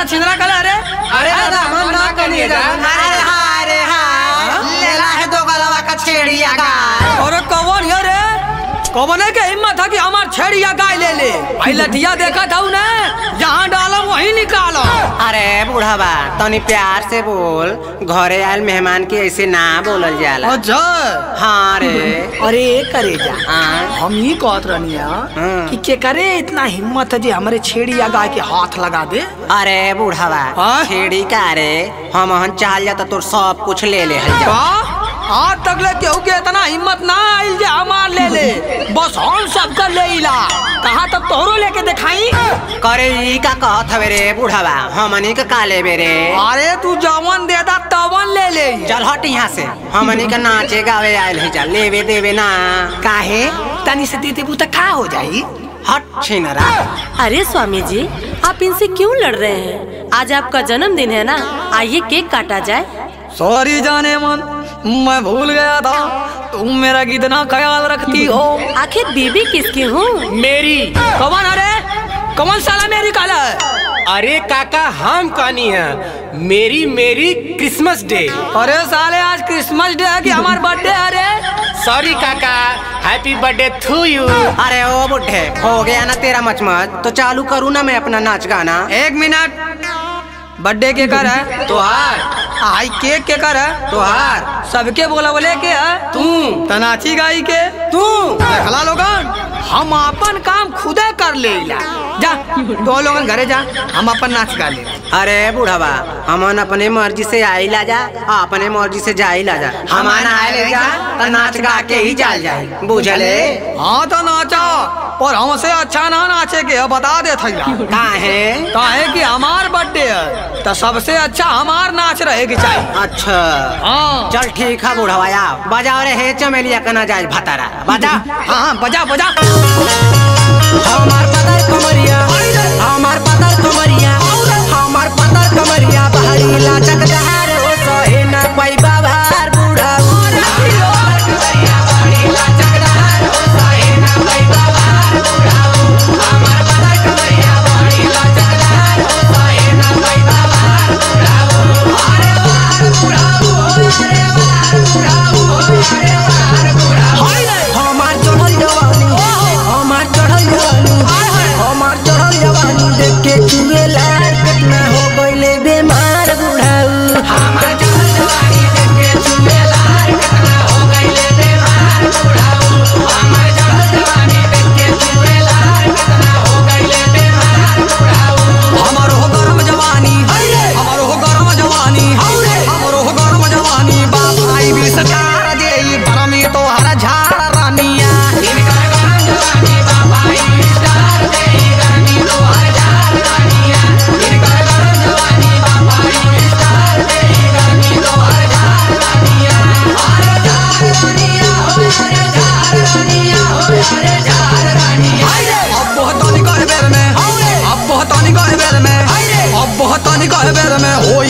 छिंदरा कल अरे अरे दादा हम ना करिए अरे हां लेला है दो गलवा का छेड़िया गाय। अरे कौन है रे? कौन है के हिम्मत है कि हमार छेड़िया गाय ले ले? भाई लठिया देखा था ना, जहाँ डालो वहीं निकालो। अरे बूढ़ावा तनी प्यार से बोल, घरे आयल मेहमान के ऐसे ना बोलल जाला। अच्छा हाँ रे। अरे करे जा हाँ। हम ही कहत रहनिया कि के करे इतना हिम्मत है जी हमारे छेड़िया गाय के हाथ लगा दे। अरे बूढ़ावा छेड़ी का रे हम चाल जाता तो सब कुछ ले ले आज तक ले केहू के इतना हिम्मत ना आइल जे हमार ले ले, बस हम सब कर ले इला। कहाँ तक तोहरो लेके दिखाई करे ई का कहत हवे रे बूढ़ावा, हमनी का का लेबे रे? अरे तू जवन दे दा तवन ले ले। चल हट यहाँ से, हमनी का नाचे गावे आयल है, चल लेवे देवे ना। काहे तनी से देते बुता का हो जाई? हट छिनरा। अरे स्वामी जी आप इनसे क्यों लड़ रहे हैं? आज आपका जन्मदिन है ना, आइए केक काटा जाए। सॉरी जाने मन, मैं भूल गया था, तुम मेरा कितना ख्याल रखती हो। आखिर बीबी किसकी हूँ? मेरी। कौन? अरे कौन साला मेरी काला है? अरे काका हम कहानी है मेरी मेरी क्रिसमस डे। अरे साले आज क्रिसमस डे है कि हमार बर्थडे है रे? सॉरी काका, हैप्पी बर्थडे टू यू। अरे ओ बुढ़े हो गया ना तेरा मचमच, तो चालू करूँ ना मैं अपना नाच गाना। एक मिनट, बर्थडे के कर है तोहार, आई केक के कर है तोहार, सबके बोला बोले के है तू, तनाची गाई के तू। देखला लोगन हम अपन काम खुदे कर ले जा, दो लोगन घरे जा, हम अपन नाच गा ले। अरे बूढ़ावा हमन अपने मर्जी से आई ला जा, अपने मर्जी से जाई ला जा, हमारा आए ले जा तो नाच गा के ही जाल जाए, बुझले? हाँ तो नाचा, पर हमसे अच्छा ना नाचे के बता दे थैला। काहे कि हमार बर्थडे है तो सबसे अच्छा हमार नाच रहेगी चाहिए। अच्छा हाँ चल ठीक है बूढ़ावा, बजाओ रे हे चमेलिया का ना जाए भतारा, बजा। हाँ बजा बजा। हमार पतर कमरिया, हमार पतर कमरिया, हमार पतर कमरिया बहरी लाचक दहार हो सहे न पैबा भार बूढ़ा।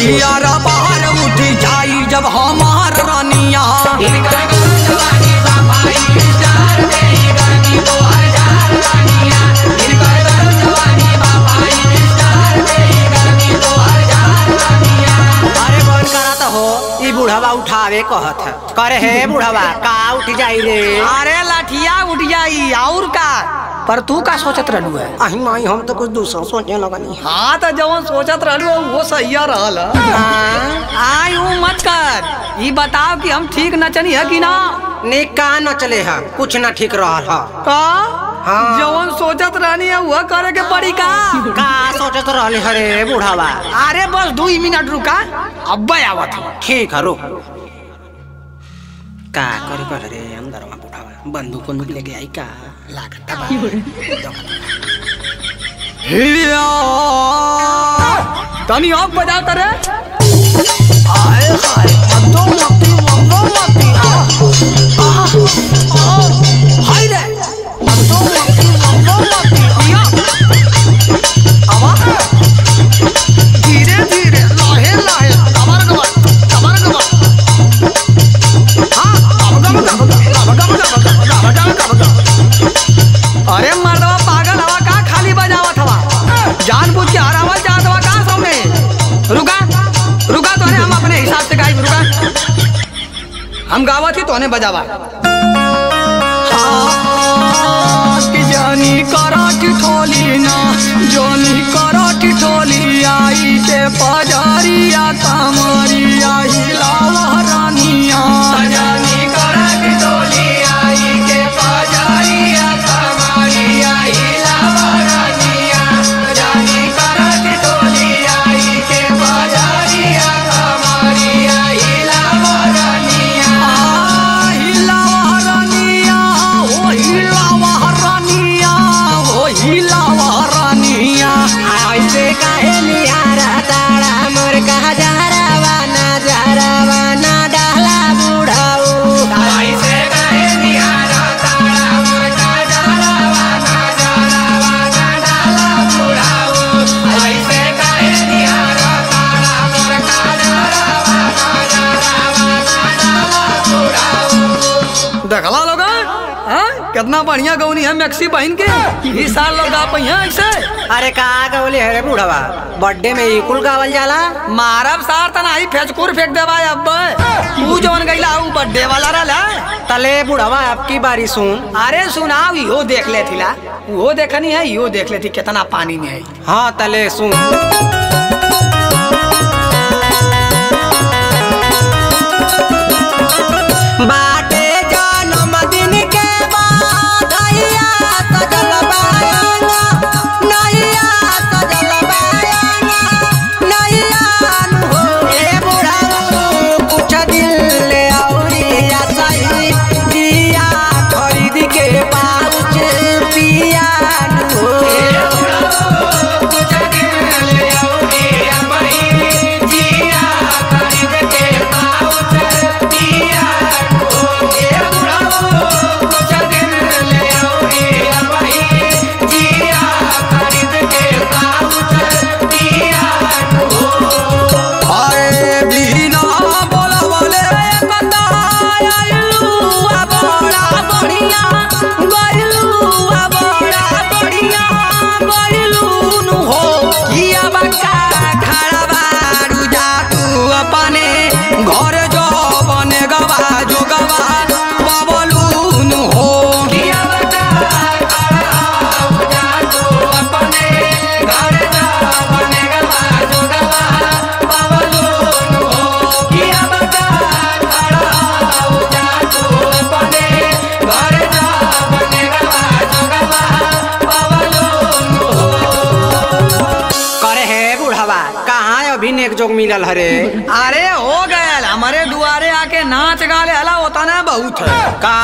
यारा बाहर उठी जाई जब हमार रानिया। अरे बन करा तो हो, ई बुढ़ावा उठावे कहत है, करे हे बुढ़ावा का उठ जाई रे? अरे लाठिया उठ जाई और का, पर तू का सोचत रहलू है? अही माई हम तो कुछ दूसरा सोचने लगनी। हाँ तो जवन सोचत रहलू वो सही रहल। आई मत कर, ये बताओ कि हम ठीक नचनी है कि ना? निक का न चले है, कुछ न ठीक रहल है का? हाँ। जवन सोचत रहनी है वह करे के पड़ी का? का सोचत रहले हरे बुढ़ावा? अरे बस 2 मिनट रुका, अब आवत है। ठीक है रुक। का करे पर रे अंदर में बुढ़ावा बंदूक लेके आई का लागत तनी आप बजा करे। हाय हाय मतो मती मतो मती हाय रे मतो मती मतो मती आवा धीरे धीरे लाहे लाहे कमर कमर हाँ अरे मर्दवा पागल हवा का खाली बजावत हवा, जानबूझ के हरावल जात हवा का सामने। रुका रुका तो हम अपने हिसाब से गाई रुका हम गावा थी तो बजावा कि जानी करा ठिठोली ना जानी करा ठिठोली आई के पजारिया कमरिया हिलावा रानिया जानी करा ठिठोली आई के पजारिया कमरिया हिलावा रानिया जानी करा ठिठोली आई के पजारिया कमरिया हिलावा रानिया हिलावा रानिया ओ हिलावा रानिया ओ हिलावा रानिया ऐसे काहे निहारा तारा मोर कहा जहरावा ना डाला बुढ़ाऊ ऐसे काहे निहारा तारा मोर कहा जहरावा ना डाला बुढ़ाऊ ऐसे काहे निहारा तारा मोर कहा जहरावा ना डाला बुढ़ाऊ देखला लोग हाँ कितना बढ़िया गौनी है मैक्सी बहन के इस साल लोग गा पई हैं ऐसे अरे का गौली है रे बुढ़वा बर्थडे में ई कुल गावल जाला मारब सार तना ही फेचकुर फेंक देवा अब तू जवन गइला ऊ बर्थडे वाला रहला तले बुढ़वा आपकी बारी सुन अरे सुनाओ इहो देख ले थिला वो देखनी है इहो देख लेती कितना पानी में है हाँ तले सुन बाटे जन्मदिन के बधाइया सजल बायना नैया सजल बायना नैया हो ए बुढ़ाऊ कुछ दिल ले औरिया सही दिया खरीद के पाउच पिया हो ए बुढ़ाऊ कुछ दिल ले औरिया सही दिया खरीद के पाउच पिया घर जो बने गवा जो गवा बबलून हो किया बता खड़ा हो जा तू अपने घर जो बने गवा जो गवा बबलून हो किया बता खड़ा हो जा तू अपने घर जो बने गवा जो गवा बबलून हो करे है बुढ़वा कहाँ अभी नेक जोग मिलल हरे अरे हो गया हमारे दुआरे आके नाच गाले हला होता ना बहुत है का